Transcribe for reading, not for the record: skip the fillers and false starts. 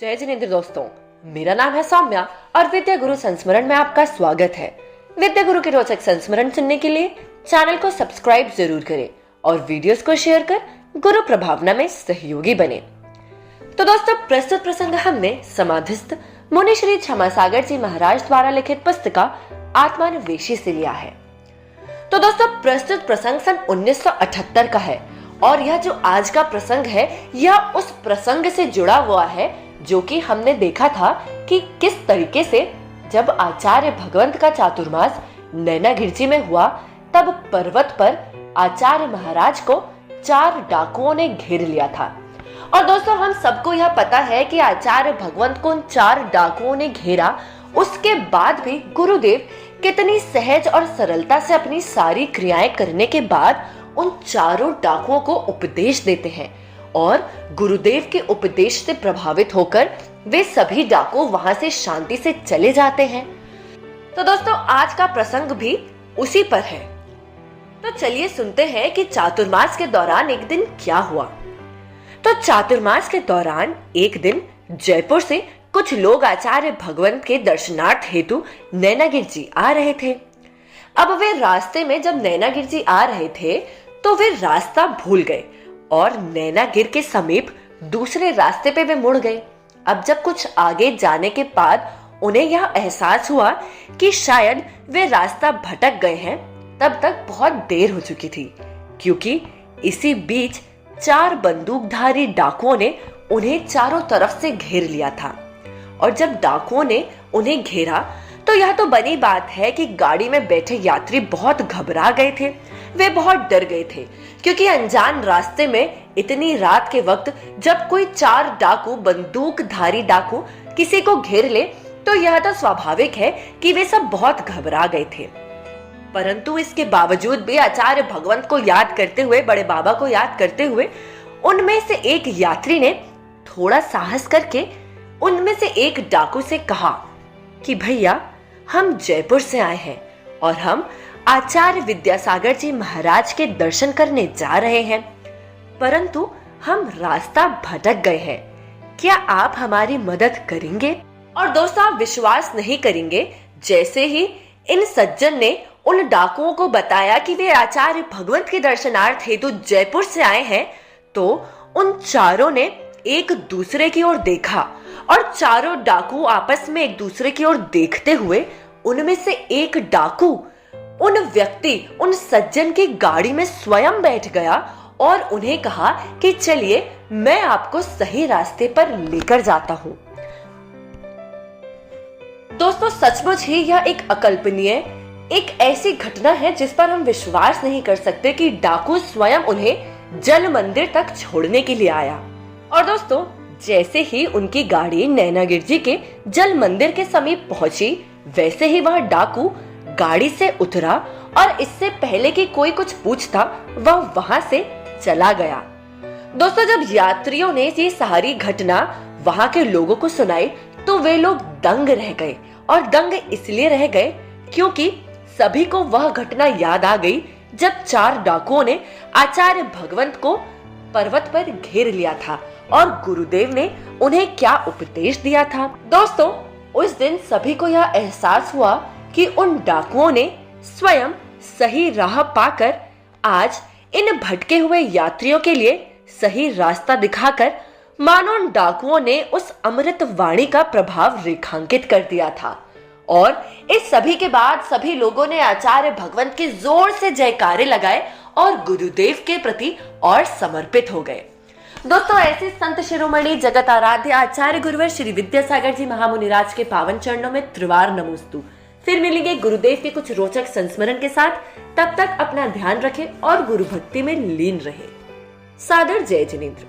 जय जिनेंद्र दोस्तों, मेरा नाम है सौम्या और विद्या गुरु संस्मरण में आपका स्वागत है। विद्या गुरु के रोचक संस्मरण सुनने के लिए चैनल को सब्सक्राइब जरूर करें और वीडियोस को शेयर कर गुरु प्रभावना में सहयोगी बने। तो दोस्तों, प्रस्तुत प्रसंग हमने समाधिस्थ मुनि श्री क्षमासागर जी महाराज द्वारा लिखित पुस्तिका आत्मान्वेषी से लिया है। तो दोस्तों, प्रस्तुत प्रसंग सन 1978 का है और यह जो आज का प्रसंग है यह उस प्रसंग से जुड़ा हुआ है जो कि हमने देखा था कि किस तरीके से जब आचार्य भगवंत का चातुर्मास नैनागिरजी में हुआ तब पर्वत पर आचार्य महाराज को 4 डाकुओं ने घेर लिया था। और दोस्तों, हम सबको यह पता है कि आचार्य भगवंत को उन 4 डाकुओं ने घेरा, उसके बाद भी गुरुदेव कितनी सहज और सरलता से अपनी सारी क्रियाएं करने के बाद उन 4 डाकुओं को उपदेश देते हैं और गुरुदेव के उपदेश से प्रभावित होकर वे सभी डाकू वहां से शांति से चले जाते हैं। तो दोस्तों, आज का प्रसंग भी उसी पर है। तो चलिए सुनते हैं कि चातुर्मास के दौरान एक दिन क्या हुआ। तो चातुर्मास के दौरान एक दिन जयपुर से कुछ लोग आचार्य भगवंत के दर्शनार्थ हेतु नैनागिरजी आ रहे थे। अब वे रास्ते में जब नैनागिरजी आ रहे थे तो वे रास्ता भूल गए और नैनागिर के समीप दूसरे रास्ते पे वे मुड़ गए। अब जब कुछ आगे जाने के बाद उन्हें यह एहसास हुआ कि शायद वे रास्ता भटक गए हैं, तब तक बहुत देर हो चुकी थी, क्योंकि इसी बीच 4 बंदूकधारी डाकुओं ने उन्हें चारों तरफ से घेर लिया था। और जब डाकुओं ने उन्हें घेरा तो यह तो बनी बात है कि गाड़ी में बैठे यात्री बहुत घबरा गए थे। वे बहुत डर गए थे, क्योंकि अनजान रास्ते में इतनी रात के वक्त जब कोई 4 डाकू बंदूकधारी डाकू किसी को घेर ले तो यह तो स्वाभाविक है कि वे सब बहुत घबरा गए थे। परंतु इसके बावजूद भी आचार्य भगवंत को याद करते हुए, बड़े बाबा को याद करते हुए, उनमें से एक यात्री ने थोड़ा साहस करके उनमें से एक डाकू से कहा कि भैया, हम जयपुर से आए हैं और हम आचार्य विद्यासागर जी महाराज के दर्शन करने जा रहे हैं, परंतु हम रास्ता भटक गए हैं। क्या आप हमारी मदद करेंगे? और दोस्तों, आप विश्वास नहीं करेंगे, जैसे ही इन सज्जन ने उन डाकुओं को बताया कि वे आचार्य भगवंत के दर्शनार्थ हेतु जयपुर से आए हैं, तो उन चारों ने एक दूसरे की ओर देखा और चारों डाकू आपस में एक दूसरे की ओर देखते हुए उनमें से एक डाकू उन सज्जन की गाड़ी में स्वयं बैठ गया और उन्हें कहा कि चलिए, मैं आपको सही रास्ते पर लेकर जाता हूं। दोस्तों, सचमुच ही यह एक अकल्पनीय, एक ऐसी घटना है जिस पर हम विश्वास नहीं कर सकते कि डाकू स्वयं उन्हें जल मंदिर तक छोड़ने के लिए आया। और दोस्तों, जैसे ही उनकी गाड़ी नैनागिरजी के जल मंदिर के समीप पहुंची, वैसे ही वह डाकू गाड़ी से उतरा और इससे पहले कि कोई कुछ पूछता वह वहां से चला गया। दोस्तों, जब यात्रियों ने ये सारी घटना वहां के लोगों को सुनाई तो वे लोग दंग रह गए। और दंग इसलिए रह गए क्योंकि सभी को वह घटना याद आ गई जब 4 डाकुओं ने आचार्य भगवंत को पर्वत पर घेर लिया था और गुरुदेव ने उन्हें क्या उपदेश दिया था। दोस्तों, उस दिन सभी को यह एहसास हुआ कि उन डाकुओं ने स्वयं सही राह पाकर आज इन भटके हुए यात्रियों के लिए सही रास्ता दिखाकर मानो उन डाकुओं ने उस अमृत वाणी का प्रभाव रेखांकित कर दिया था। और इस सभी के बाद सभी लोगों ने आचार्य भगवंत के जोर से जयकारे लगाए और गुरुदेव के प्रति और समर्पित हो गए। दोस्तों, ऐसे संत शिरोमणि जगत आराध्य आचार्य गुरुवर श्री विद्यासागर जी महामुनिराज के पावन चरणों में त्रिवार नमोस्तु। फिर मिलेंगे गुरुदेव के कुछ रोचक संस्मरण के साथ। तब तक अपना ध्यान रखें और गुरु भक्ति में लीन रहें। सादर जय जिनेंद्र।